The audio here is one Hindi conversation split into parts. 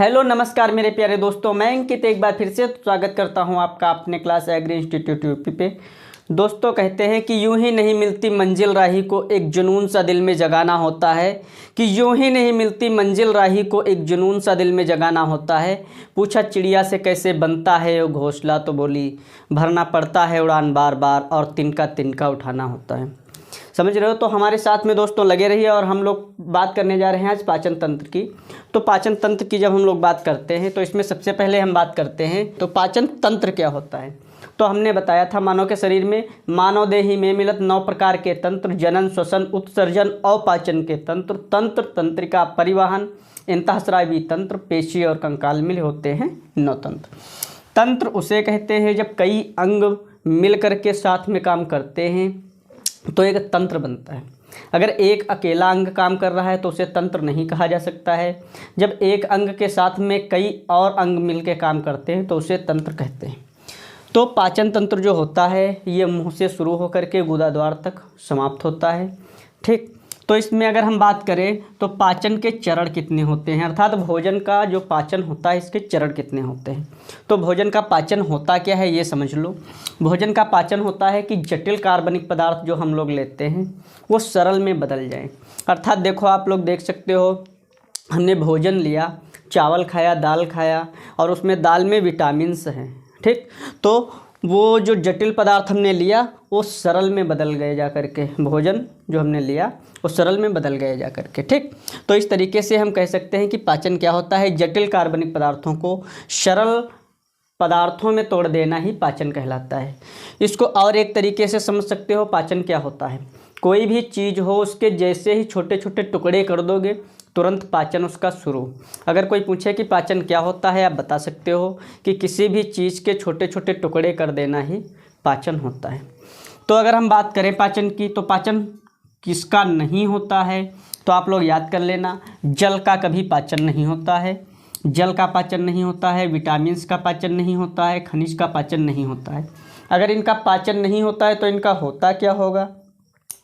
हेलो नमस्कार मेरे प्यारे दोस्तों, मैं अंकित एक बार फिर से स्वागत करता हूं आपका अपने क्लास एग्री इंस्टीट्यूट यूपी पे। दोस्तों कहते हैं कि यूं ही नहीं मिलती मंजिल राही को, एक जुनून सा दिल में जगाना होता है। कि यूं ही नहीं मिलती मंजिल राही को, एक जुनून सा दिल में जगाना होता है। पूछा चिड़िया से कैसे बनता है वो घोंसला, तो बोली भरना पड़ता है उड़ान बार बार, और तिनका तिनका उठाना होता है। समझ रहे हो? तो हमारे साथ में दोस्तों लगे रहिए। और हम लोग बात करने जा रहे हैं आज पाचन तंत्र की। तो पाचन तंत्र की जब हम लोग बात करते हैं तो इसमें सबसे पहले हम बात करते हैं तो पाचन तंत्र क्या होता है। तो हमने बताया था मानव के शरीर में मानव देही में मिलत 9 प्रकार के तंत्र, जनन, श्वसन, उत्सर्जन और पाचन के तंत्र, तंत्र, तंत्रिका, परिवहन, अंतःस्रावी तंत्र, पेशी और कंकाल मिल होते हैं 9 तंत्र। तंत्र उसे कहते हैं जब कई अंग मिल कर के साथ में काम करते हैं तो एक तंत्र बनता है। अगर एक अकेला अंग काम कर रहा है तो उसे तंत्र नहीं कहा जा सकता है। जब एक अंग के साथ में कई और अंग मिलकर काम करते हैं तो उसे तंत्र कहते हैं। तो पाचन तंत्र जो होता है ये मुंह से शुरू होकर के गुदाद्वार तक समाप्त होता है। ठीक, तो इसमें अगर हम बात करें तो पाचन के चरण कितने होते हैं, अर्थात भोजन का जो पाचन होता है इसके चरण कितने होते हैं। तो भोजन का पाचन होता क्या है ये समझ लो। भोजन का पाचन होता है कि जटिल कार्बनिक पदार्थ जो हम लोग लेते हैं वो सरल में बदल जाएं। अर्थात देखो, आप लोग देख सकते हो, हमने भोजन लिया, चावल खाया, दाल खाया, और उसमें दाल में विटामिन्स हैं। ठीक, तो वो जो जटिल पदार्थ हमने लिया वो सरल में बदल गए जा करके, भोजन जो हमने लिया वो सरल में बदल गए जा करके। ठीक, तो इस तरीके से हम कह सकते हैं कि पाचन क्या होता है, जटिल कार्बनिक पदार्थों को सरल पदार्थों में तोड़ देना ही पाचन कहलाता है। इसको और एक तरीके से समझ सकते हो, पाचन क्या होता है, कोई भी चीज़ हो उसके जैसे ही छोटे छोटे टुकड़े कर दोगे तुरंत पाचन उसका शुरू। अगर कोई पूछे कि पाचन क्या होता है, आप बता सकते हो कि किसी भी चीज़ के छोटे छोटे टुकड़े कर देना ही पाचन होता है। तो अगर हम बात करें पाचन की, तो पाचन किसका नहीं होता है, तो आप लोग याद कर लेना, जल का कभी पाचन नहीं होता है। जल का पाचन नहीं होता है, विटामिन्स का पाचन नहीं होता है, खनिज का पाचन नहीं होता है। अगर इनका पाचन नहीं होता है तो इनका होता क्या होगा,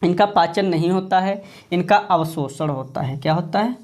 इनका पाचन नहीं होता है, इनका अवशोषण होता है। क्या होता है?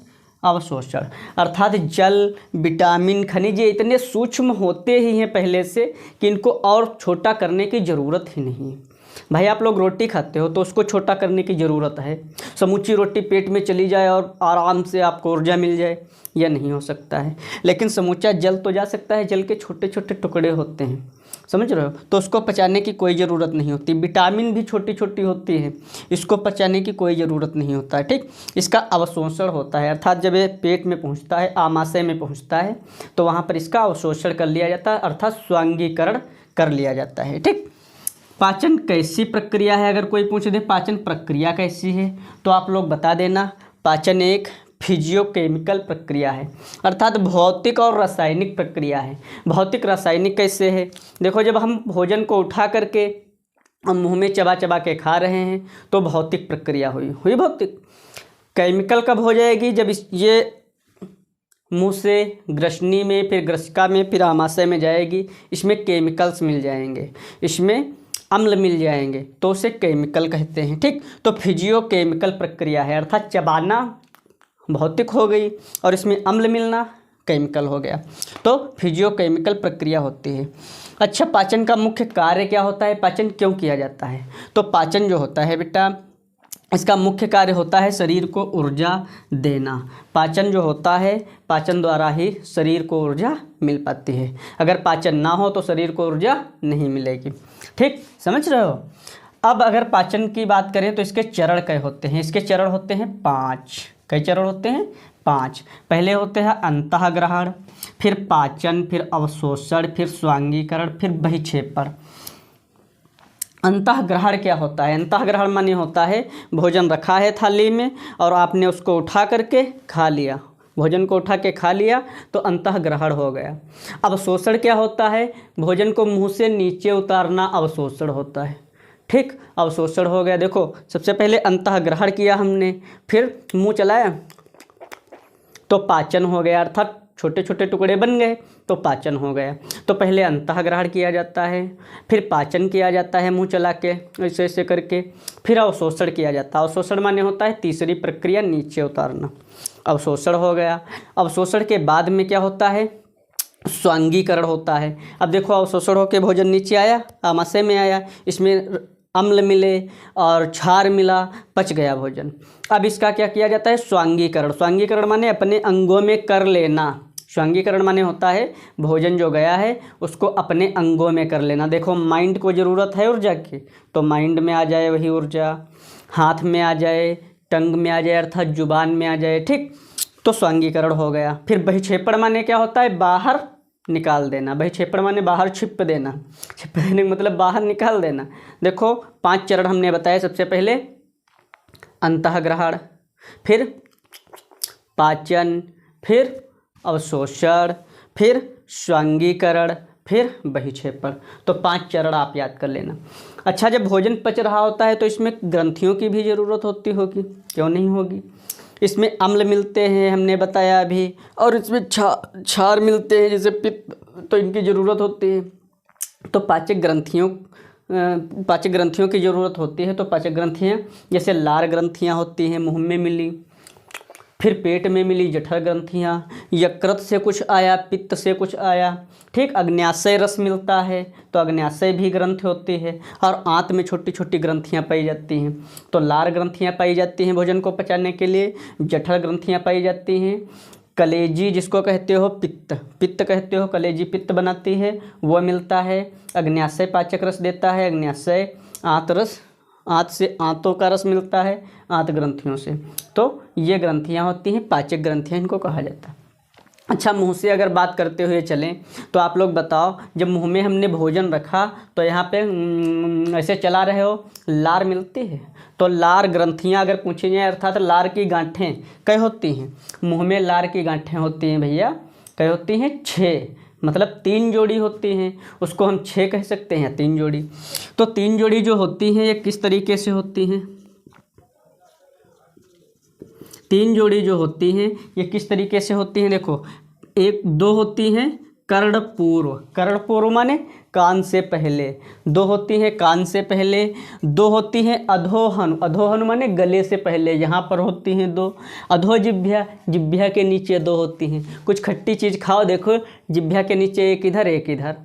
अवशोषण। अर्थात जल, विटामिन, खनिज ये इतने सूक्ष्म होते ही हैं पहले से कि इनको और छोटा करने की ज़रूरत ही नहीं है। भाई आप लोग रोटी खाते हो तो उसको छोटा करने की ज़रूरत है, समूची रोटी पेट में चली जाए और आराम से आपको ऊर्जा मिल जाए, यह नहीं हो सकता है। लेकिन समूचा जल तो जा सकता है, जल के छोटे छोटे टुकड़े होते हैं, समझ रहे हो, तो उसको पचाने की कोई ज़रूरत नहीं होती। विटामिन भी छोटी छोटी होती है, इसको पचाने की कोई ज़रूरत नहीं होता है। ठीक, इसका अवशोषण होता है, अर्थात जब ये पेट में पहुंचता है, आमाशय में पहुंचता है, तो वहाँ पर इसका अवशोषण कर लिया जाता है, अर्थात स्वांगीकरण कर लिया जाता है। ठीक, पाचन कैसी प्रक्रिया है, अगर कोई पूछ दे पाचन प्रक्रिया कैसी है तो आप लोग बता देना, पाचन एक फिजियोकेमिकल प्रक्रिया है, अर्थात भौतिक और रासायनिक प्रक्रिया है। भौतिक रासायनिक कैसे है, देखो, जब हम भोजन को उठा करके हम मुंह में चबा चबा के खा रहे हैं तो भौतिक प्रक्रिया हुई भौतिक। केमिकल कब हो जाएगी, जब ये मुंह से ग्रसनी में, फिर ग्रसिका में, फिर आमाशय में जाएगी, इसमें केमिकल्स मिल जाएंगे, इसमें अम्ल मिल जाएंगे, तो उसे केमिकल कहते हैं। ठीक, तो फिजियोकेमिकल प्रक्रिया है, अर्थात चबाना भौतिक हो गई और इसमें अम्ल मिलना केमिकल हो गया, तो फिजियोकेमिकल प्रक्रिया होती है। अच्छा, पाचन का मुख्य कार्य क्या होता है, पाचन क्यों किया जाता है, तो पाचन जो होता है बेटा, इसका मुख्य कार्य होता है शरीर को ऊर्जा देना। पाचन जो होता है, पाचन द्वारा ही शरीर को ऊर्जा मिल पाती है। अगर पाचन ना हो तो शरीर को ऊर्जा नहीं मिलेगी। ठीक, समझ रहे हो। अब अगर पाचन की बात करें तो इसके चरण कई होते हैं, इसके चरण होते हैं 5। कई चरण होते हैं? 5। पहले होते हैं अंतःग्रहण, फिर पाचन, फिर अवशोषण, फिर स्वांगीकरण, फिर बहिक्षेपण। अंतःग्रहण क्या होता है, अंतःग्रहण माने होता है भोजन रखा है थाली में और आपने उसको उठा करके खा लिया, भोजन को उठा के खा लिया तो अंतःग्रहण हो गया। अवशोषण क्या होता है, भोजन को मुंह से नीचे उतारना अवशोषण होता है। ठीक, अवशोषण हो गया। देखो, सबसे पहले अंतःग्रहण किया हमने, फिर मुंह चलाया तो पाचन हो गया, अर्थात छोटे छोटे टुकड़े बन गए तो पाचन हो गया। तो पहले अंतःग्रहण किया जाता है, फिर पाचन किया जाता है मुंह चला के ऐसे ऐसे करके, फिर अवशोषण किया जाता है। अवशोषण माने होता है तीसरी प्रक्रिया नीचे उतारना। अवशोषण हो गया। अवशोषण के बाद में क्या होता है, स्वांगीकरण होता है। अब देखो अवशोषण होकर भोजन नीचे आया, आमाशय में आया, इसमें अम्ल मिले और क्षार मिला, पच गया भोजन। अब इसका क्या किया जाता है, स्वांगीकरण। स्वांगीकरण माने अपने अंगों में कर लेना। स्वांगीकरण माने होता है भोजन जो गया है उसको अपने अंगों में कर लेना। देखो माइंड को ज़रूरत है ऊर्जा की, तो माइंड में आ जाए वही ऊर्जा, हाथ में आ जाए, टंग में आ जाए अर्थात जुबान में आ जाए, ठीक। तो स्वांगीकरण हो गया। फिर बहिक्षेपण माने क्या होता है, बाहर निकाल देना। बहिक्षेपण माने बाहर छिप देना। छिप देने का मतलब बाहर निकाल देना। देखो 5 चरण हमने बताए। सबसे पहले अंतःग्रहण, फिर पाचन, फिर अवशोषण, फिर स्वांगीकरण, फिर बहिक्षेपण। तो 5 चरण आप याद कर लेना। अच्छा, जब भोजन पच रहा होता है तो इसमें ग्रंथियों की भी ज़रूरत होती होगी, क्यों नहीं होगी। इसमें अम्ल मिलते हैं हमने बताया अभी, और इसमें क्षार मिलते हैं जैसे पित्त, तो इनकी ज़रूरत होती है। तो पाचक ग्रंथियों की ज़रूरत होती है। तो पाचक ग्रंथियाँ जैसे लार ग्रंथियाँ होती हैं, मुँह में मिली, फिर पेट में मिली जठर ग्रंथियाँ, यकृत से कुछ आया, पित्त से कुछ आया, ठीक। अग्न्याशय रस मिलता है, तो अग्न्याशय भी ग्रंथि होती है। और आंत में छोटी छोटी ग्रंथियाँ पाई जाती हैं। तो लार ग्रंथियाँ पाई जाती हैं भोजन को पचाने के लिए, जठर ग्रंथियाँ पाई जाती हैं, कलेजी जिसको कहते हो पित्त कहते हो, कलेजी पित्त बनाती है, वो मिलता है। अग्न्याशय पाचक रस देता है, अग्न्याशय आंत रस, आंत से आंतों का रस मिलता है, आंत ग्रंथियों से। तो ये ग्रंथियाँ होती हैं, पाचक ग्रंथियाँ इनको कहा जाता है। अच्छा, मुंह से अगर बात करते हुए चलें तो आप लोग बताओ, जब मुंह में हमने भोजन रखा तो यहाँ पे ऐसे चला रहे हो, लार मिलती है। तो लार ग्रंथियाँ अगर पूछी जाए अर्थात लार की गांठें कई होती हैं, मुंह में लार की गांठें होती हैं भैया, कई होती हैं, 6, मतलब 3 जोड़ी होती हैं। उसको हम 6 कह सकते हैं, 3 जोड़ी। तो 3 जोड़ी जो होती हैं ये किस तरीके से होती हैं, 3 जोड़ी जो होती हैं ये किस तरीके से होती हैं। देखो 2 होती हैं कर्णपूर्व, कर्णपूर्व माने कान से पहले, 2 होती हैं कान से पहले, 2 होती हैं अधोहनु, अधोहनु माने गले से पहले, यहाँ पर होती हैं 2। अधोजिह्वा, जिह्वा के नीचे 2 होती हैं। कुछ खट्टी चीज़ खाओ, देखो जिह्वा के नीचे एक इधर एक इधर,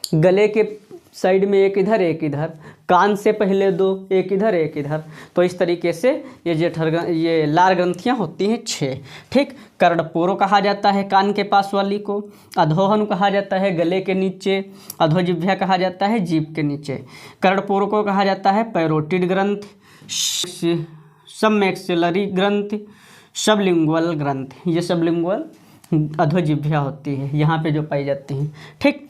गले के साइड में एक इधर एक इधर, कान से पहले 2, एक इधर एक इधर। तो इस तरीके से ये लार ग्रंथियाँ होती हैं 6, ठीक। कर्णपूर्व कहा जाता है कान के पास वाली को, अधोहनु कहा जाता है गले के नीचे, अधोजिह्वा कहा जाता है जीभ के नीचे, कर्णपूर्व को कहा जाता है पैरोटिड ग्रंथ, सबमैक्सिलरी ग्रंथ, सबलिंगुअल ग्रंथ। ये सबलिंगुअल अधोजिह्वा होती है, यहाँ पे जो पाई जाती हैं, ठीक।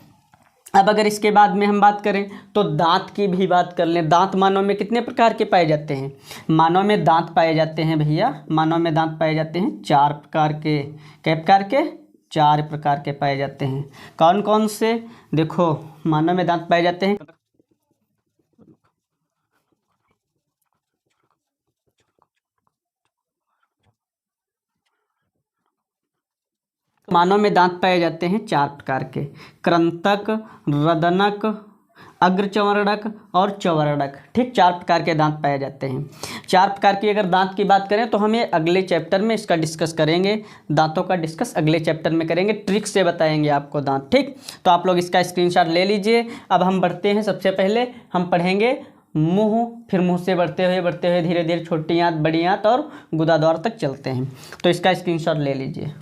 अब अगर इसके बाद में हम बात करें तो दांत की भी बात कर लें। दांत मानव में कितने प्रकार के पाए जाते हैं, मानव में दांत पाए जाते हैं भैया, मानव में दांत पाए जाते हैं 4 प्रकार के। कै प्रकार के, 4 प्रकार के पाए जाते हैं। कौन कौन से, देखो मानव में दांत पाए जाते हैं, मानव में दांत पाए जाते हैं 4 प्रकार के, कृंतक, रदनक, अग्रचवर्णक और चवर्णक, ठीक। 4 प्रकार के दांत पाए जाते हैं। 4 प्रकार की अगर दांत की बात करें तो हमें अगले चैप्टर में इसका डिस्कस करेंगे, दांतों का डिस्कस अगले चैप्टर में करेंगे, ट्रिक से बताएंगे आपको दांत, ठीक। तो आप लोग इसका स्क्रीनशॉट ले लीजिए। अब हम बढ़ते हैं, सबसे पहले हम पढ़ेंगे मुंह, फिर मुंह से बढ़ते हुए धीरे धीरे छोटी आंत, बड़ी आंत और गुदाद्वार तक चलते हैं। तो इसका स्क्रीनशॉट ले लीजिए।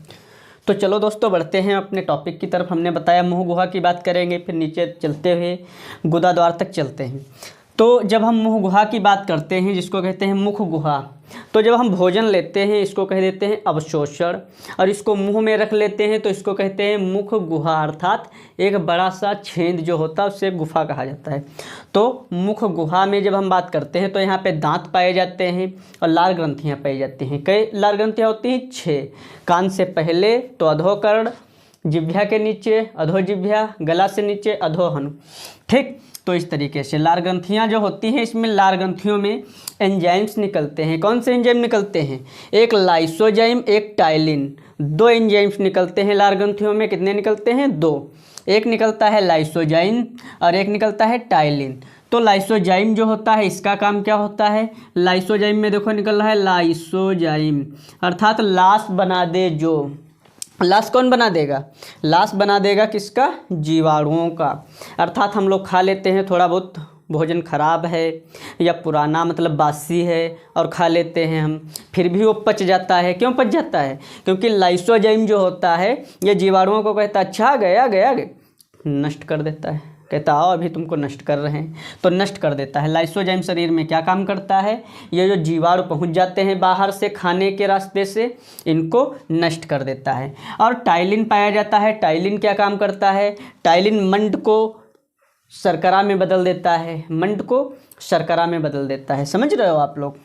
तो चलो दोस्तों बढ़ते हैं अपने टॉपिक की तरफ। हमने बताया मुंह गुहा की बात करेंगे, फिर नीचे चलते हुए गुदाद्वार तक चलते हैं। तो जब हम मुंह गुहा की बात करते हैं, जिसको कहते हैं मुख गुहा, तो जब हम भोजन लेते हैं इसको कह देते हैं अवशोषण, और इसको मुंह में रख लेते हैं तो इसको कहते हैं मुख गुहा, अर्थात एक बड़ा सा छेद जो होता है उससे गुफा कहा जाता है। तो मुख गुहा में जब हम बात करते हैं तो यहाँ पे दांत पाए जाते हैं और लार ग्रंथियाँ पाई जाती हैं। कई लार ग्रंथियाँ होती हैं 6, कान से पहले तो अधोकर्ण, जिह्वा के नीचे अधोजिह्वा, गला से नीचे अधोहनु, ठीक। तो इस तरीके से लार ग्रंथियाँ जो होती हैं, इसमें लार ग्रंथियों में एंजाइम्स निकलते हैं। कौन से एंजाइम निकलते हैं? एक लाइसोजाइम, एक टाइलिन, दो एंजाइम्स निकलते हैं लार ग्रंथियों में। कितने निकलते हैं? दो। एक निकलता है लाइसोजाइम और एक निकलता है टाइलिन। तो लाइसोजाइम जो होता है, इसका काम क्या होता है? लाइसोजाइम में देखो निकल रहा है लाइसोजाइम, अर्थात लाश बना दे। जो लाश कौन बना देगा? लाश बना देगा किसका? जीवाणुओं का। अर्थात हम लोग खा लेते हैं, थोड़ा बहुत भोजन खराब है या पुराना मतलब बासी है और खा लेते हैं हम, फिर भी वो पच जाता है। क्यों पच जाता है? क्योंकि लाइसोजाइम जो होता है ये जीवाणुओं को कहता है अच्छा गया गया गया, नष्ट कर देता है। कहता आओ अभी तुमको नष्ट कर रहे हैं, तो नष्ट कर देता है। लाइसोजाइम शरीर में क्या काम करता है? ये जो जीवाणु पहुंच जाते हैं बाहर से खाने के रास्ते से, इनको नष्ट कर देता है। और टाइलिन पाया जाता है। टाइलिन क्या काम करता है? टाइलिन मंड को शर्करा में बदल देता है। मंड को शर्करा में बदल देता है। समझ रहे हो आप लोग?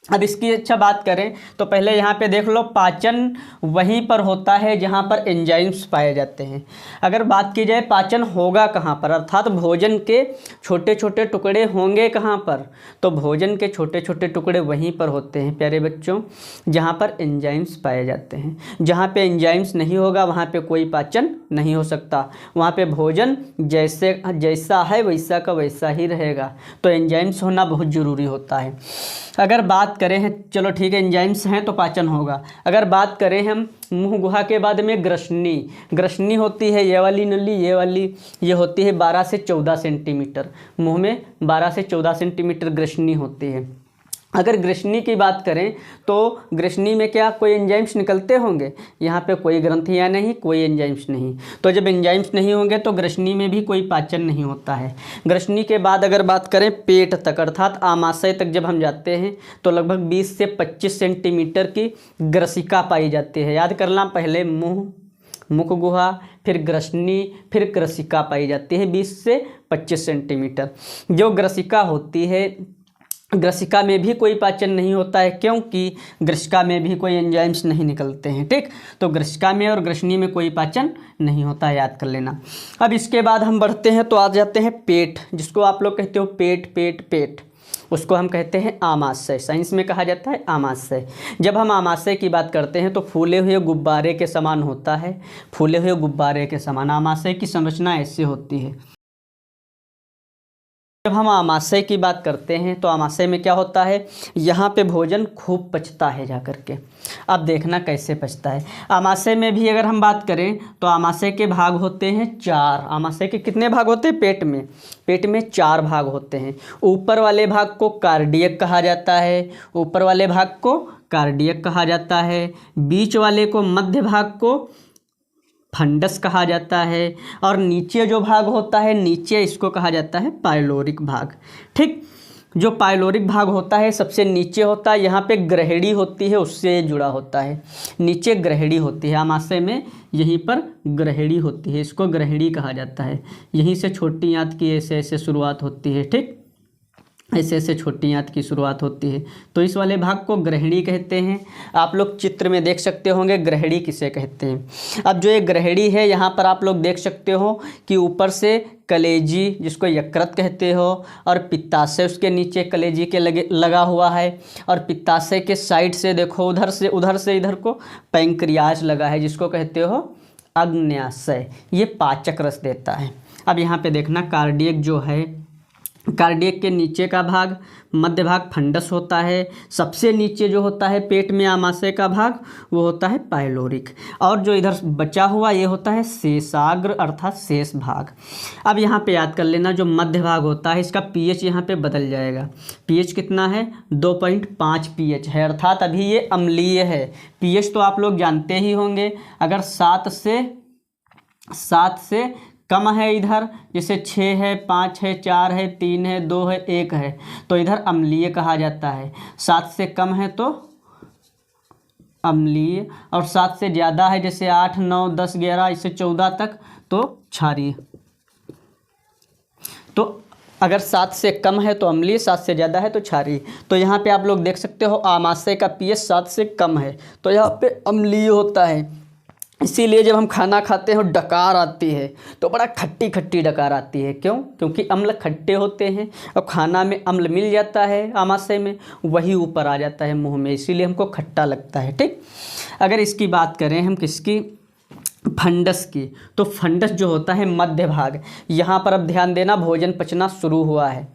अब इसकी अच्छा बात करें तो पहले यहाँ पे देख लो, पाचन वहीं पर होता है जहाँ पर एंजाइम्स पाए जाते हैं। अगर बात की जाए पाचन होगा कहाँ पर, अर्थात भोजन के छोटे छोटे टुकड़े होंगे कहाँ पर, तो भोजन के छोटे छोटे टुकड़े वहीं पर होते हैं प्यारे बच्चों, जहाँ पर एंजाइम्स पाए जाते हैं। जहाँ पे एंजाइम्स नहीं होगा वहाँ पे कोई पाचन नहीं हो सकता। वहाँ पे भोजन जैसा है वैसा का वैसा ही रहेगा। तो एंजाइम्स होना बहुत ज़रूरी होता है। अगर बात करें हैं, चलो ठीक है एंजाइम्स हैं तो पाचन होगा। अगर बात करें हम मुंह गुहा के बाद में ग्रसनी, ग्रसनी होती है ये वाली नली, ये वाली, ये होती है 12 से 14 सेंटीमीटर। मुंह में 12 से 14 सेंटीमीटर ग्रसनी होती है। अगर ग्रसनी की बात करें तो ग्रसनी में क्या कोई एंजाइम्स निकलते होंगे? यहाँ पे कोई ग्रंथियाँ नहीं, कोई एंजाइम्स नहीं। तो जब एंजाइम्स नहीं होंगे तो ग्रसनी में भी कोई पाचन नहीं होता है। ग्रसनी के बाद अगर बात करें पेट तक, अर्थात आमाशय तक जब हम जाते हैं तो लगभग 20 से 25 सेंटीमीटर की ग्रसिका पाई जाती है। याद करना, पहले मुख गुहा, फिर ग्रसनी, फिर ग्रसिका पाई जाती है 20 से 25 सेंटीमीटर। जो ग्रसिका होती है, ग्रसिका में भी कोई पाचन नहीं होता है, क्योंकि ग्रसिका में भी कोई एंजाइम्स नहीं निकलते हैं। ठीक, तो ग्रसिका में और ग्रसनी में कोई पाचन नहीं होता है, याद कर लेना। अब इसके बाद हम बढ़ते हैं तो आ जाते हैं पेट, जिसको आप लोग कहते हो पेट पेट पेट, उसको हम कहते हैं आमाशय। साइंस में कहा जाता है आमाशय। जब हम आमाशय की बात करते हैं तो फूले हुए गुब्बारे के समान होता है, फूले हुए गुब्बारे के समान। आमाशय की संरचना ऐसे होती है। जब हम आमाशय की बात करते हैं तो आमाशय में क्या होता है? यहाँ पे भोजन खूब पचता है जा कर के। अब देखना कैसे पचता है। आमाशय में भी अगर हम बात करें तो आमाशय के भाग होते हैं 4। आमाशय के कितने भाग होते हैं? पेट में 4 भाग होते हैं। ऊपर वाले भाग को कार्डियक कहा जाता है, ऊपर वाले भाग को कार्डियक कहा जाता है। बीच वाले को, मध्य भाग को फंडस कहा जाता है, और नीचे जो भाग होता है, नीचे इसको कहा जाता है पाइलोरिक भाग। ठीक, जो पाइलोरिक भाग होता है सबसे नीचे होता है। यहाँ पे ग्रहेड़ी होती है, उससे जुड़ा होता है। नीचे ग्रहेड़ी होती है आमाशय में, यहीं पर ग्रहेड़ी होती है, इसको ग्रहेड़ी कहा जाता है। यहीं से छोटी आंत की ऐसे ऐसे शुरुआत होती है। ठीक, ऐसे ऐसे छोटी आंत की शुरुआत होती है, तो इस वाले भाग को ग्रहेड़ी कहते हैं। आप लोग चित्र में देख सकते होंगे ग्रहेड़ी किसे कहते हैं। अब जो ये ग्रहेड़ी है, यहाँ पर आप लोग देख सकते हो कि ऊपर से कलेजी, जिसको यकृत कहते हो, और पित्ताशय उसके नीचे कलेजी के लगा हुआ है, और पित्ताशय के साइड से देखो उधर से इधर को पैंक्रियाज लगा है, जिसको कहते हो अग्न्याशय। ये पाचक रस देता है। अब यहाँ पे देखना, कार्डियक जो है, कार्डियक के नीचे का भाग, मध्य भाग फंडस होता है। सबसे नीचे जो होता है पेट में आमाशय का भाग, वो होता है पाइलोरिक, और जो इधर बचा हुआ ये होता है शेषाग्र अर्थात शेष भाग। अब यहाँ पे याद कर लेना, जो मध्य भाग होता है इसका पीएच यहाँ पे बदल जाएगा। पीएच कितना है? 2.5 पीएच है, अर्थात अभी ये अम्लीय है। पीएच तो आप लोग जानते ही होंगे, अगर 7 से कम है इधर, जैसे 6 है, 5 है, 4 है, 3 है, 2 है, 1 है, तो इधर अम्लीय कहा जाता है। 7 से कम है तो अम्लीय, और 7 से ज़्यादा है, जैसे 8, 9, 10, 11 इससे 14 तक, तो क्षारीय। तो अगर 7 से कम है तो अम्लीय, 7 से ज़्यादा है तो क्षारीय। तो यहाँ पे आप लोग देख सकते हो आमाशय का पीएच 7 से कम है तो यहाँ पे अम्लीय होता है। इसीलिए जब हम खाना खाते हैं और डकार आती है तो बड़ा खट्टी खट्टी डकार आती है। क्यों? क्योंकि अम्ल खट्टे होते हैं और खाना में अम्ल मिल जाता है आमाशय में, वही ऊपर आ जाता है मुंह में, इसीलिए हमको खट्टा लगता है। ठीक, अगर इसकी बात करें हम किसकी, फंडस की, तो फंडस जो होता है मध्य भाग, यहाँ पर अब ध्यान देना, भोजन पचना शुरू हुआ है,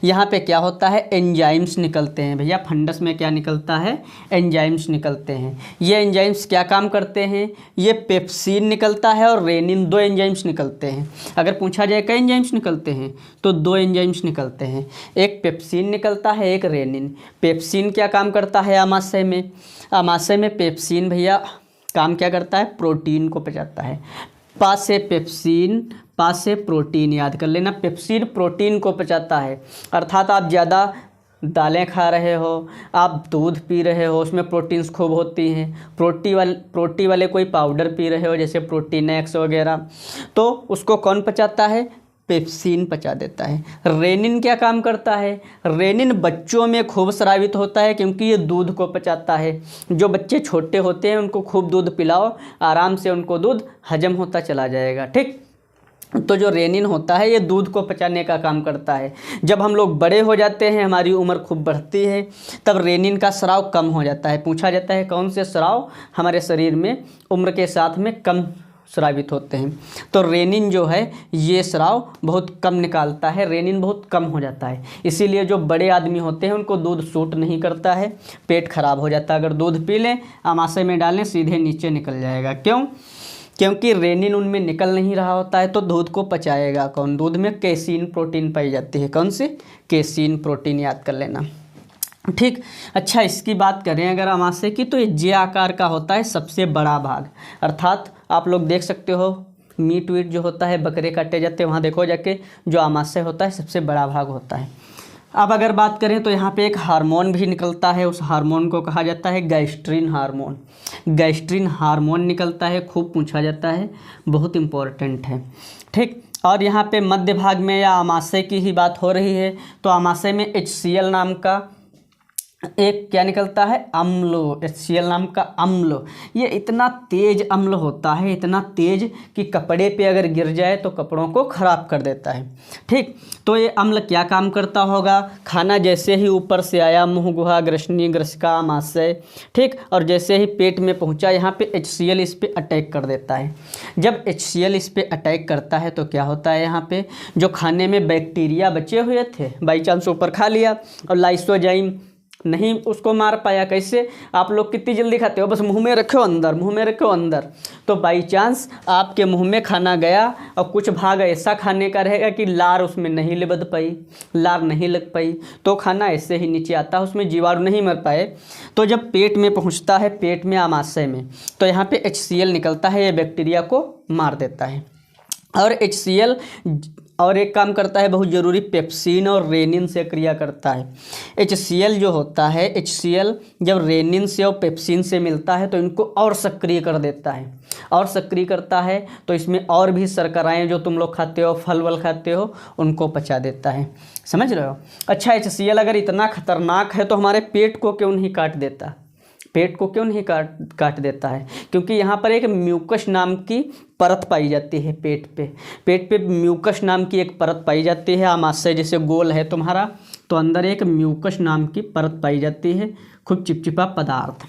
यहाँ पे क्या होता है, एंजाइम्स निकलते हैं भैया। फंडस में क्या निकलता है, एंजाइम्स निकलते हैं। ये एंजाइम्स क्या काम करते हैं, ये पेप्सिन निकलता है और रेनिन, दो एंजाइम्स निकलते हैं। अगर पूछा जाए कई एंजाइम्स निकलते हैं तो दो एंजाइम्स निकलते हैं, एक पेप्सिन निकलता है, एक रेनिन। पेप्सिन क्या काम करता है आमाशय में, आमाशय में पेप्सिन भैया काम क्या करता है, प्रोटीन को पचाता है। पास से पेप्सिन, पास से प्रोटीन, याद कर लेना, पेप्सिन प्रोटीन को पचाता है। अर्थात आप ज़्यादा दालें खा रहे हो, आप दूध पी रहे हो, उसमें प्रोटीन्स खूब होती हैं, प्रोटी वाले कोई पाउडर पी रहे हो जैसे प्रोटीन एक्स वगैरह, तो उसको कौन पचाता है, पेप्सिन पचा देता है। रेनिन क्या काम करता है, रेनिन बच्चों में खूब स्रावित होता है क्योंकि ये दूध को पचाता है। जो बच्चे छोटे होते हैं उनको खूब दूध पिलाओ, आराम से उनको दूध हजम होता चला जाएगा। ठीक, तो जो रेनिन होता है ये दूध को पचाने का काम करता है। जब हम लोग बड़े हो जाते हैं, हमारी उम्र खूब बढ़ती है, तब रेनिन का स्राव कम हो जाता है। पूछा जाता है कौन से स्राव हमारे शरीर में उम्र के साथ में कम स्रावित होते हैं, तो रेनिन जो है ये स्राव बहुत कम निकालता है, रेनिन बहुत कम हो जाता है। इसीलिए जो बड़े आदमी होते हैं उनको दूध सूट नहीं करता है, पेट खराब हो जाता है। अगर दूध पी लें, आमाशय में डालें, सीधे नीचे निकल जाएगा। क्यों? क्योंकि रेनिन उनमें निकल नहीं रहा होता है, तो दूध को पचाएगा कौन, दूध में केसीन प्रोटीन पाई जाती है। कौन सी, केसीन प्रोटीन, याद कर लेना। ठीक, अच्छा इसकी बात करें अगर आमाशय की, तो ये जे आकार का होता है सबसे बड़ा भाग। अर्थात आप लोग देख सकते हो मीट वीट जो होता है, बकरे काटे जाते हैं, वहाँ देखो जाके, जो आमाशय होता है सबसे बड़ा भाग होता है। अब अगर बात करें तो यहाँ पे एक हार्मोन भी निकलता है, उस हार्मोन को कहा जाता है गैस्ट्रिन हार्मोन। गैस्ट्रिन हार्मोन निकलता है, खूब पूछा जाता है, बहुत इम्पोर्टेंट है। ठीक, और यहाँ पे मध्य भाग में या आमाशय की ही बात हो रही है, तो आमाशय में HCl नाम का एक क्या निकलता है, अम्ल, HCl नाम का अम्ल। ये इतना तेज अम्ल होता है, इतना तेज कि कपड़े पे अगर गिर जाए तो कपड़ों को ख़राब कर देता है। ठीक, तो ये अम्ल क्या काम करता होगा, खाना जैसे ही ऊपर से आया, मुंह, गुहा, ग्रसनी, ग्रसिका, आमाशय, ठीक, और जैसे ही पेट में पहुंचा, यहाँ पे HCl इस पे अटैक कर देता है। जब HCl इस पे अटैक करता है तो क्या होता है, यहाँ पे जो खाने में बैक्टीरिया बचे हुए थे, बाई चांस ऊपर खा लिया और लाइसोजाइम नहीं उसको मार पाया। कैसे, आप लोग कितनी जल्दी खाते हो, बस मुंह में रखो अंदर, मुंह में रखो अंदर, तो बाई चांस आपके मुंह में खाना गया और कुछ भाग ऐसा खाने का रहेगा कि लार उसमें नहीं लिबद पाई, लार नहीं लग पाई, तो खाना ऐसे ही नीचे आता है, उसमें जीवाणु नहीं मर पाए। तो जब पेट में पहुंचता है, पेट में आमाशय में, तो यहाँ पे HCl निकलता है, ये बैक्टीरिया को मार देता है। और HCl और एक काम करता है बहुत ज़रूरी, पेप्सिन और रेनिन से क्रिया करता है। HCl जो होता है, HCl जब रेनिन से और पेप्सिन से मिलता है तो इनको और सक्रिय कर देता है, और सक्रिय करता है तो इसमें और भी शर्कराएँ जो तुम लोग खाते हो, फल वल खाते हो, उनको पचा देता है। समझ रहे हो? अच्छा, HCl अगर इतना खतरनाक है तो हमारे पेट को क्यों नहीं काट देता, पेट को क्यों नहीं काट देता है? क्योंकि यहाँ पर एक म्यूकस नाम की परत पाई जाती है पेट पे म्यूकस नाम की एक परत पाई जाती है। आमाशय जैसे गोल है तुम्हारा, तो अंदर एक म्यूकस नाम की परत पाई जाती है, खूब चिपचिपा पदार्थ।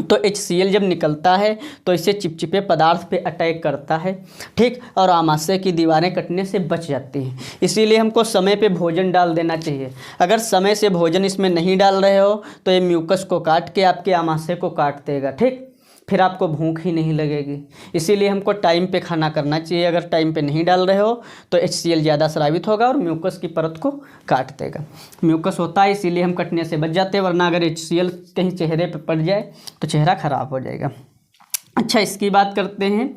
तो HCl जब निकलता है तो इसे चिपचिपे पदार्थ पे अटैक करता है, ठीक, और आमाशय की दीवारें कटने से बच जाती हैं। इसीलिए हमको समय पे भोजन डाल देना चाहिए। अगर समय से भोजन इसमें नहीं डाल रहे हो तो ये म्यूकस को काट के आपके आमाशय को काट देगा, ठीक, फिर आपको भूख ही नहीं लगेगी। इसीलिए हमको टाइम पे खाना करना चाहिए। अगर टाइम पे नहीं डाल रहे हो तो HCl ज़्यादा स्रावित होगा और म्यूकस की परत को काट देगा। म्यूकस होता है इसीलिए हम कटने से बच जाते हैं, वरना अगर HCl कहीं चेहरे पे पड़ जाए तो चेहरा ख़राब हो जाएगा। अच्छा, इसकी बात करते हैं।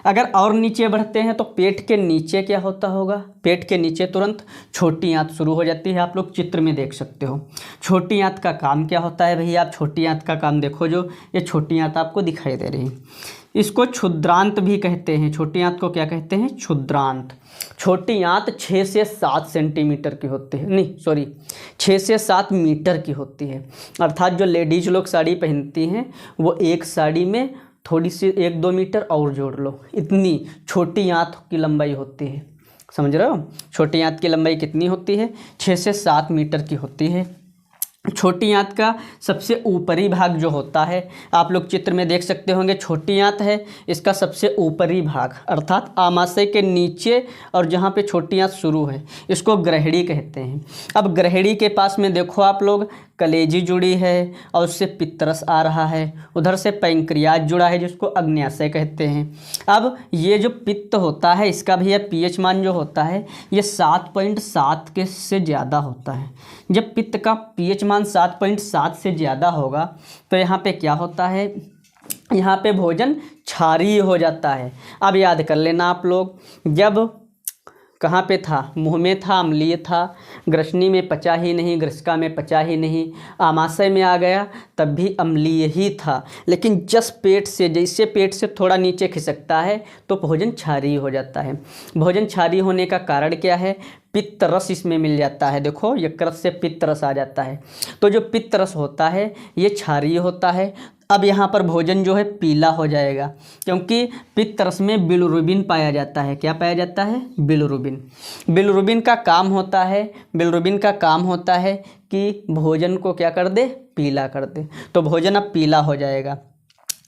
अगर और नीचे बढ़ते हैं तो पेट के नीचे क्या होता होगा, पेट के नीचे तुरंत छोटी आंत शुरू हो जाती है। आप लोग चित्र में देख सकते हो छोटी आंत का काम क्या होता है भैया। आप छोटी आंत का काम देखो, जो ये छोटी आंत आपको दिखाई दे रही है, इसको क्षुद्रांत भी कहते हैं। छोटी आंत को क्या कहते हैं, क्षुद्रांत। छोटी आंत 6 से 7 सेंटीमीटर की होती है, नहीं सॉरी 6 से 7 मीटर की होती है। अर्थात जो लेडीज लोग साड़ी पहनती हैं वो एक साड़ी में थोड़ी सी 1-2 मीटर और जोड़ लो, इतनी छोटी आंत की लंबाई होती है। समझ रहे हो? छोटी आंत की लंबाई कितनी होती है? 6 से 7 मीटर की होती है। छोटी आंत का सबसे ऊपरी भाग जो होता है, आप लोग चित्र में देख सकते होंगे, छोटी आंत है, इसका सबसे ऊपरी भाग अर्थात आमाशय के नीचे और जहाँ पे छोटी आंत शुरू है, इसको ग्रहणी कहते हैं। अब ग्रहणी के पास में देखो आप लोग, कलेजी जुड़ी है और उससे पित्तरस आ रहा है, उधर से पैंक्रियाज जुड़ा है जिसको अग्न्याशय कहते हैं। अब ये जो पित्त होता है, इसका भैया पीएच मान जो होता है ये 7.7 के से ज़्यादा होता है। जब पित्त का पीएच मान 7.7 से ज़्यादा होगा तो यहाँ पे क्या होता है, यहाँ पे भोजन क्षारीय हो जाता है। अब याद कर लेना आप लोग, जब कहाँ पे था, मुंह में था, अम्लीय था, ग्रसनी में पचा ही नहीं, ग्रसिका में पचा ही नहीं, आमाशय में आ गया तब भी अम्लीय ही था। लेकिन जस्ट पेट से, जैसे पेट से थोड़ा नीचे खिसकता है तो भोजन क्षारीय हो जाता है। भोजन क्षारीय होने का कारण क्या है? पित्त रस इसमें मिल जाता है। देखो यकृत से पित्त रस आ जाता है, तो जो पित्त रस होता है ये क्षारीय होता है। अब यहाँ पर भोजन जो है पीला हो जाएगा, क्योंकि पित्त रस में बिलिरुबिन पाया जाता है। क्या पाया जाता है? बिलिरुबिन। बिलिरुबिन का काम होता है, बिलिरुबिन का काम होता है कि भोजन को क्या कर दे? पीला कर दे। तो भोजन अब पीला हो जाएगा।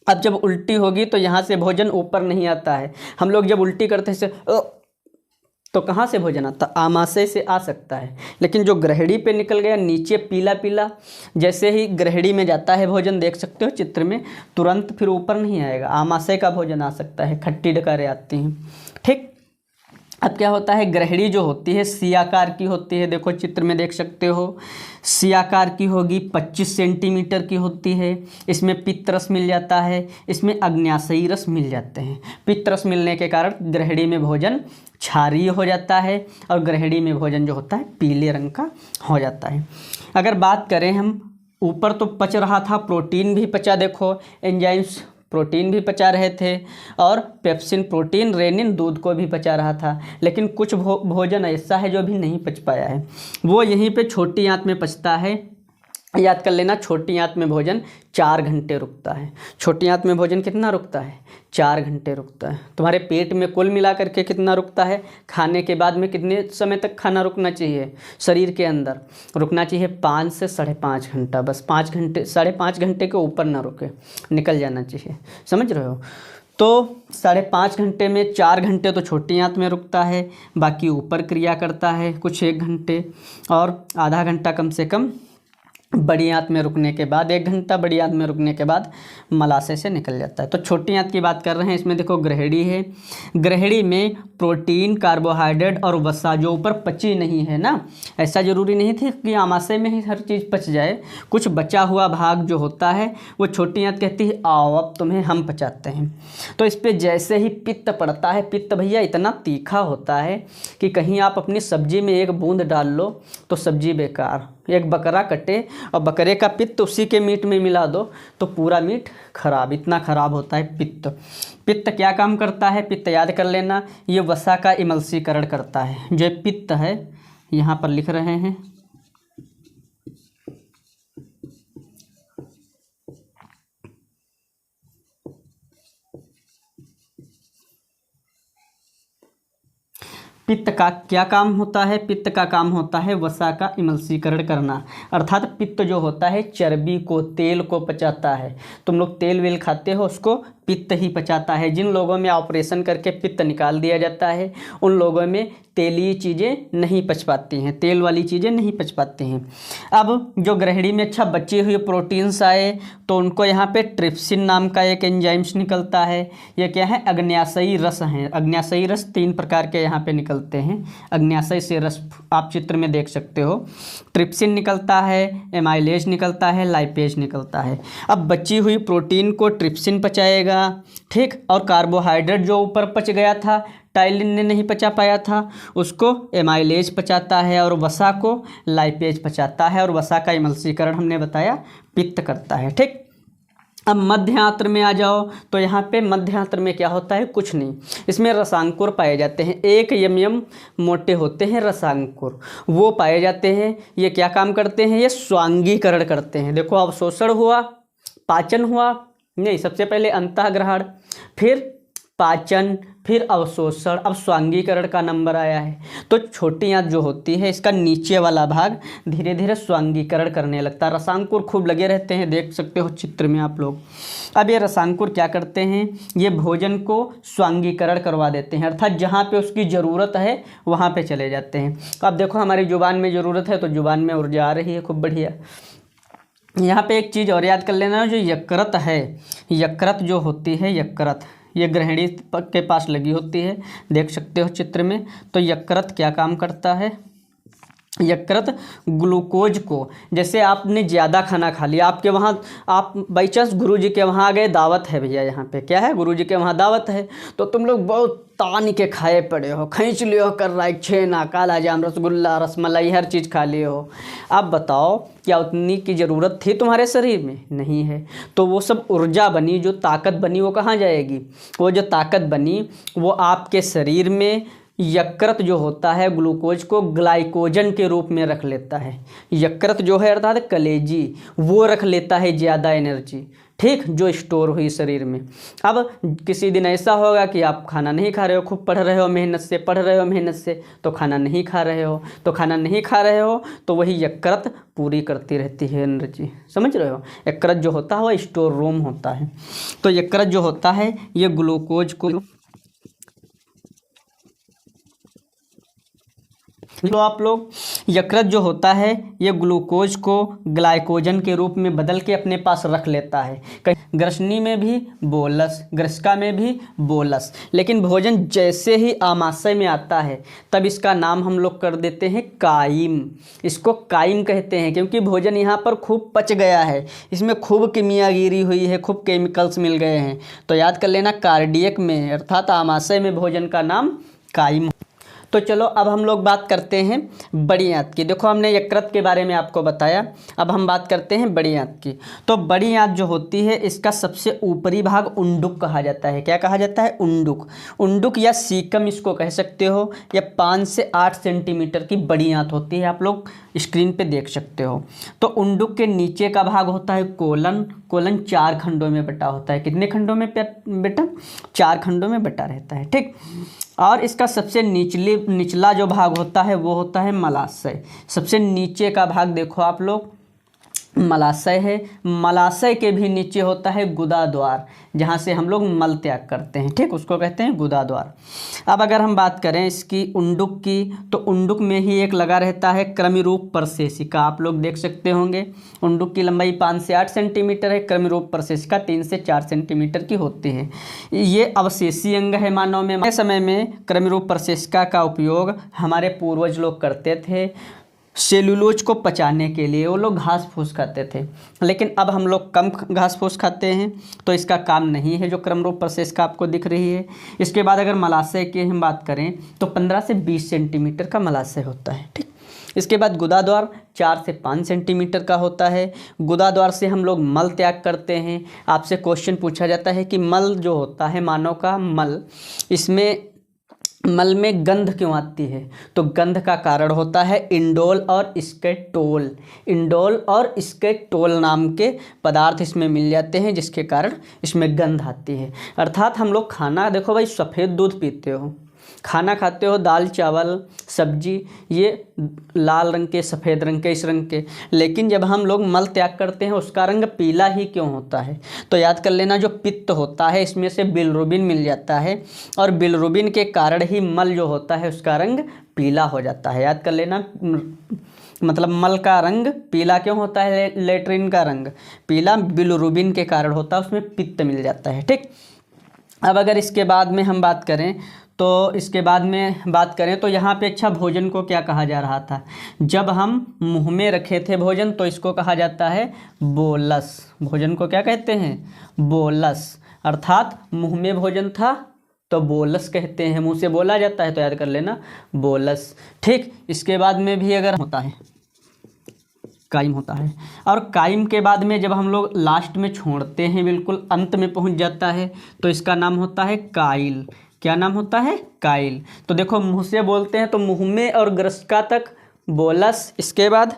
अब जब उल्टी होगी तो यहाँ से भोजन ऊपर नहीं आता है। हम लोग जब उल्टी करते हैं तो कहाँ से भोजन आता? आमाशय से आ सकता है, लेकिन जो ग्रहणी पे निकल गया नीचे पीला पीला, जैसे ही ग्रहणी में जाता है भोजन, देख सकते हो चित्र में, तुरंत फिर ऊपर नहीं आएगा, आमाशय का भोजन आ सकता है, खट्टी डकारें आती हैं। ठीक, अब क्या होता है, ग्रहणी जो होती है सी आकार की होती है। देखो चित्र में देख सकते हो, सी आकार की होगी, 25 सेंटीमीटर की होती है। इसमें पित्त रस मिल जाता है, इसमें अग्न्याशयी रस मिल जाते हैं। पित्त रस मिलने के कारण ग्रहणी में भोजन क्षारीय हो जाता है और ग्रहणी में भोजन जो होता है पीले रंग का हो जाता है। अगर बात करें हम, ऊपर तो पच रहा था, प्रोटीन भी पचा, देखो एंजाइम्स प्रोटीन भी पचा रहे थे और पेप्सिन प्रोटीन, रेनिन दूध को भी पचा रहा था। लेकिन कुछ भोजन ऐसा है जो भी नहीं पच पाया है, वो यहीं पे छोटी आंत में पचता है। याद कर लेना, छोटी आंत में भोजन 4 घंटे रुकता है। छोटी आंत में भोजन कितना रुकता है? 4 घंटे रुकता है। तुम्हारे पेट में कुल मिला करके कितना रुकता है? खाने के बाद में कितने समय तक खाना रुकना चाहिए? शरीर के अंदर रुकना चाहिए 5 से 5.5 घंटा, बस 5 घंटे, 5.5 घंटे के ऊपर ना रुके, निकल जाना चाहिए। समझ रहे हो? तो 5.5 घंटे में 4 घंटे तो छोटी आंत में रुकता है, बाकी ऊपर क्रिया करता है कुछ 1 घंटे, और आधा घंटा कम से कम बड़ी आंत में रुकने के बाद, 1 घंटा बड़ी आंत में रुकने के बाद मलाशय से निकल जाता है। तो छोटी आंत की बात कर रहे हैं, इसमें देखो ग्रहणी है। ग्रहणी में प्रोटीन, कार्बोहाइड्रेट और वसा जो ऊपर पची नहीं है ना, ऐसा ज़रूरी नहीं थी कि आमाशय में ही हर चीज़ पच जाए। कुछ बचा हुआ भाग जो होता है वो छोटी आंत कहती है आओ अब तुम्हें हम पचाते हैं। तो इस पर जैसे ही पित्त पड़ता है, पित्त भैया इतना तीखा होता है कि कहीं आप अपनी सब्जी में 1 बूंद डाल लो तो सब्जी बेकार। एक बकरा कटे और बकरे का पित्त उसी के मीट में मिला दो तो पूरा मीट खराब, इतना खराब होता है पित्त। पित्त क्या काम करता है? पित्त याद कर लेना, ये वसा का इमल्सीकरण करता है। जो पित्त है यहाँ पर लिख रहे हैं, पित्त का क्या काम होता है? पित्त का काम होता है वसा का इमल्सीकरण करना, अर्थात पित्त जो होता है चर्बी को, तेल को पचाता है। तुम लोग तेल वेल खाते हो, उसको पित्त ही पचाता है। जिन लोगों में ऑपरेशन करके पित्त निकाल दिया जाता है उन लोगों में तेलीय चीज़ें नहीं पच पाती हैं, तेल वाली चीज़ें नहीं पच पाती हैं। अब जो ग्रहणी में अच्छा बचे हुए प्रोटीन्स आए तो उनको यहाँ पे ट्रिप्सिन नाम का एक एंजाइम्स निकलता है। ये क्या है? अग्न्याशयी रस हैं। अग्न्याशयी रस 3 प्रकार के यहाँ पे निकलते हैं। अग्न्याशय से रस आप चित्र में देख सकते हो। ट्रिप्सिन निकलता है, एमाइलेज निकलता है, लाइपेज निकलता है। अब बची हुई प्रोटीन को ट्रिप्सिन पचाएगा, ठीक, और कार्बोहाइड्रेट जो ऊपर पच गया था, टाइलिन ने नहीं पचा पाया था, उसको एमाइलेज पचाता है और वसा को लाइपेज पचाता है। और वसा का इमल्सीकरण हमने बताया पित्त करता है। ठीक, अब मध्य आंत्र में आ जाओ तो यहाँ पे मध्य आंत्र में क्या होता है? कुछ नहीं, इसमें रसांकुर पाए जाते हैं। 1 mm मोटे होते हैं रसांकुर, वो पाए जाते हैं। ये क्या काम करते हैं? ये स्वांगीकरण करते हैं। देखो अवशोषण हुआ, पाचन हुआ, नहीं, सबसे पहले अंतःग्रहण, फिर पाचन, फिर अवशोषण, अब स्वांगीकरण का नंबर आया है। तो छोटी आंत जो होती है इसका नीचे वाला भाग धीरे धीरे स्वांगीकरण करने लगता है। रसांकुर खूब लगे रहते हैं, देख सकते हो चित्र में आप लोग। अब ये रसांकुर क्या करते हैं, ये भोजन को स्वांगीकरण करवा देते हैं, अर्थात जहाँ पे उसकी ज़रूरत है वहाँ पे चले जाते हैं। अब देखो हमारी जुबान में ज़रूरत है तो जुबान में ऊर्जा आ रही है, खूब बढ़िया। यहाँ पे एक चीज़ और याद कर लेना, जो यकृत है, यकृत जो होती है, यकृत ये गृहिणी के पास लगी होती है, देख सकते हो चित्र में। तो यकृत क्या काम करता है, यकृत ग्लूकोज को, जैसे आपने ज़्यादा खाना खा लिया, आपके वहाँ आप बाई चांस गुरु जी के वहाँ आ गए, दावत है भैया, यहाँ पे क्या है, गुरु जी के वहाँ दावत है, तो तुम लोग बहुत तान के खाए पड़े हो, खींच लियो कर रहा है, छेना, काला जाम, रसगुल्ला, रसमलाई, हर चीज़ खा लिए हो। अब बताओ क्या उतनी की ज़रूरत थी तुम्हारे शरीर में? नहीं है। तो वो सब ऊर्जा बनी, जो ताकत बनी, वो कहाँ जाएगी? वो जो ताकत बनी वो आपके शरीर में यकृत जो होता है ग्लूकोज को ग्लाइकोजन के रूप में रख लेता है। यकृत जो है अर्थात कलेजी, वो रख लेता है ज़्यादा एनर्जी, ठीक, जो स्टोर हुई शरीर में। अब किसी दिन ऐसा होगा कि आप खाना नहीं खा रहे हो, खूब पढ़ रहे हो मेहनत से, पढ़ रहे हो मेहनत से, तो खाना नहीं खा रहे हो, तो खाना नहीं खा रहे हो तो वही यकृत पूरी करती रहती है एनर्जी, समझ रहे हो। यकृत जो होता है वो स्टोर रूम होता है। तो यकृत जो होता है ये ग्लूकोज को, तो आप लोग, यकृत जो होता है ये ग्लूकोज को ग्लाइकोजन के रूप में बदल के अपने पास रख लेता है। कहीं ग्रसनी में भी बोलस, ग्रसिका में भी बोलस, लेकिन भोजन जैसे ही आमाशय में आता है तब इसका नाम हम लोग कर देते हैं कायिम। इसको कायिम कहते हैं क्योंकि भोजन यहाँ पर खूब पच गया है, इसमें खूब कीमिया गिरी हुई है, खूब केमिकल्स मिल गए हैं। तो याद कर लेना, कार्डियक में अर्थात आमाशय में भोजन का नाम कायिम। तो चलो अब हम लोग बात करते हैं बड़ी आंत की। देखो हमने यकृत के बारे में आपको बताया, अब हम बात करते हैं बड़ी आंत की। तो बड़ी आंत जो होती है इसका सबसे ऊपरी भाग उंडुक कहा जाता है। क्या कहा जाता है? उंडुक। उंडुक या सीकम इसको कह सकते हो। यह 5 से 8 सेंटीमीटर की बड़ी आंत होती है, आप लोग स्क्रीन पे देख सकते हो। तो उंडुक के नीचे का भाग होता है कोलन। कोलन 4 खंडों में बटा होता है। कितने खंडों में बेटा? 4 खंडों में बटा रहता है, ठीक। और इसका सबसे निचला जो भाग होता है वो होता है मलाशय। सबसे नीचे का भाग देखो आप लोग, मलाशय है। मलाशय के भी नीचे होता है गुदाद्वार, जहाँ से हम लोग मल त्याग करते हैं, ठीक, उसको कहते हैं गुदाद्वार। अब अगर हम बात करें इसकी उंडुक की, तो उंडुक में ही एक लगा रहता है क्रमिरूप प्रशेषिका। आप लोग देख सकते होंगे उंडुक की लंबाई 5 से 8 सेंटीमीटर है, क्रमिरूप प्रशेषिका 3 से 4 सेंटीमीटर की होती है। ये अवशेषी अंग है मानव में। समय में क्रमिरूप प्रशेषिका का उपयोग हमारे पूर्वज लोग करते थे सेलुलोज को पचाने के लिए। वो लोग घास फूस खाते थे, लेकिन अब हम लोग कम घास फूस खाते हैं तो इसका काम नहीं है जो क्रमरूप प्रशेषिका आपको दिख रही है। इसके बाद अगर मलाशय की हम बात करें तो 15 से 20 सेंटीमीटर का मलाशय होता है, ठीक। इसके बाद गुदाद्वार 4 से 5 सेंटीमीटर का होता है। गुदाद्वार से हम लोग मल त्याग करते हैं। आपसे क्वेश्चन पूछा जाता है कि मल जो होता है मानव का मल, इसमें मल में गंध क्यों आती है? तो गंध का कारण होता है इंडोल और स्केटोल। इंडोल और स्केटोल नाम के पदार्थ इसमें मिल जाते हैं, जिसके कारण इसमें गंध आती है। अर्थात हम लोग खाना, देखो भाई, सफ़ेद दूध पीते हो, खाना खाते हो, दाल चावल सब्जी, ये लाल रंग के, सफ़ेद रंग के, इस रंग के, लेकिन जब हम लोग मल त्याग करते हैं उसका रंग पीला ही क्यों होता है? तो याद कर लेना, जो पित्त होता है इसमें से बिलिरुबिन मिल जाता है, और बिलिरुबिन के कारण ही मल जो होता है उसका रंग पीला हो जाता है। याद कर लेना, मतलब मल का रंग पीला क्यों होता है? लेट्रिन का रंग पीला बिलिरुबिन के कारण होता है, उसमें पित्त मिल जाता है, ठीक। अब अगर इसके बाद में हम बात करें तो यहाँ पे अच्छा भोजन को क्या कहा जा रहा था? जब हम मुंह में रखे थे भोजन तो इसको कहा जाता है बोलस। भोजन को क्या कहते हैं? बोलस। अर्थात मुंह में भोजन था तो बोलस कहते हैं, मुंह से बोला जाता है तो याद कर लेना बोलस, ठीक। इसके बाद में भी अगर होता है कायिम होता है, और कायिम के बाद में जब हम लोग लास्ट में छोड़ते हैं, बिल्कुल अंत में पहुंच जाता है, तो इसका नाम होता है काइल। क्या नाम होता है? काइल। तो देखो मुंह से बोलते हैं तो मुंह में और ग्रसिका तक बोलस, इसके बाद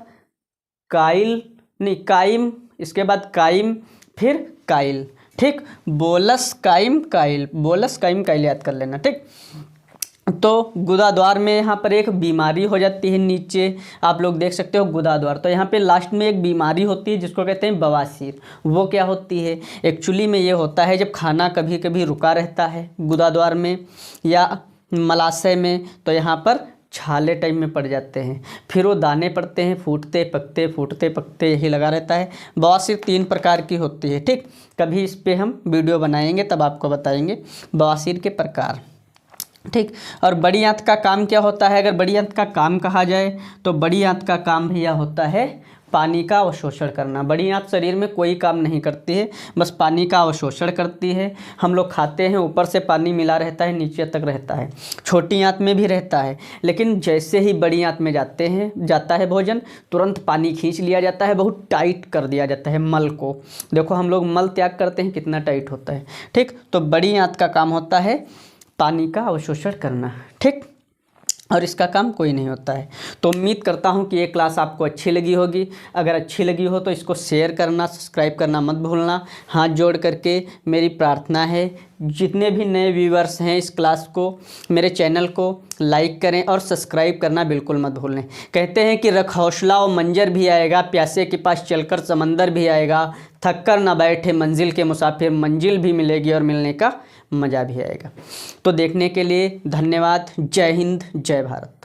काइल, नहीं कायिम, इसके बाद कायिम, फिर काइल, ठीक, बोलस काइम काइल, बोलस काइम काइल याद कर लेना। ठीक, तो गुदाद्वार में यहाँ पर एक बीमारी हो जाती है, नीचे आप लोग देख सकते हो गुदाद्वार। तो यहाँ पे लास्ट में एक बीमारी होती है जिसको कहते हैं बवासीर। वो क्या होती है, एक्चुअली में ये होता है जब खाना कभी कभी रुका रहता है गुदाद्वार में या मलाशय में, तो यहाँ पर छाले टाइप में पड़ जाते हैं, फिर वो दाने पड़ते हैं, फूटते पकते यही लगा रहता है। बवासीर 3 प्रकार की होती है। ठीक, कभी इस पे हम वीडियो बनाएंगे तब आपको बताएंगे बवासीर के प्रकार। ठीक, और बड़ी आंत का काम क्या होता है, अगर बड़ी आंत का काम कहा जाए तो बड़ी आंत का काम भैया होता है पानी का अवशोषण करना। बड़ी आंत शरीर में कोई काम नहीं करती है, बस पानी का अवशोषण करती है। हम लोग खाते हैं, ऊपर से पानी मिला रहता है, नीचे तक रहता है। छोटी आंत में भी रहता है, लेकिन जैसे ही बड़ी आंत में जाता है भोजन, तुरंत पानी खींच लिया जाता है, बहुत टाइट कर दिया जाता है मल को। देखो हम लोग मल त्याग करते हैं कितना टाइट होता है। ठीक, तो बड़ी आंत का काम होता है पानी का अवशोषण करना। ठीक, और इसका काम कोई नहीं होता है। तो उम्मीद करता हूँ कि ये क्लास आपको अच्छी लगी होगी। अगर अच्छी लगी हो तो इसको शेयर करना, सब्सक्राइब करना मत भूलना। हाथ जोड़ करके मेरी प्रार्थना है, जितने भी नए व्यूअर्स हैं इस क्लास को, मेरे चैनल को लाइक करें और सब्सक्राइब करना बिल्कुल मत भूलें। कहते हैं कि रख हौसला और मंजर भी आएगा, प्यासे के पास चलकर समंदर भी आएगा, थक कर ना बैठे मंजिल के मुसाफिर, मंजिल भी मिलेगी और मिलने का मज़ा भी आएगा। तो देखने के लिए धन्यवाद। जय हिंद, जय भारत।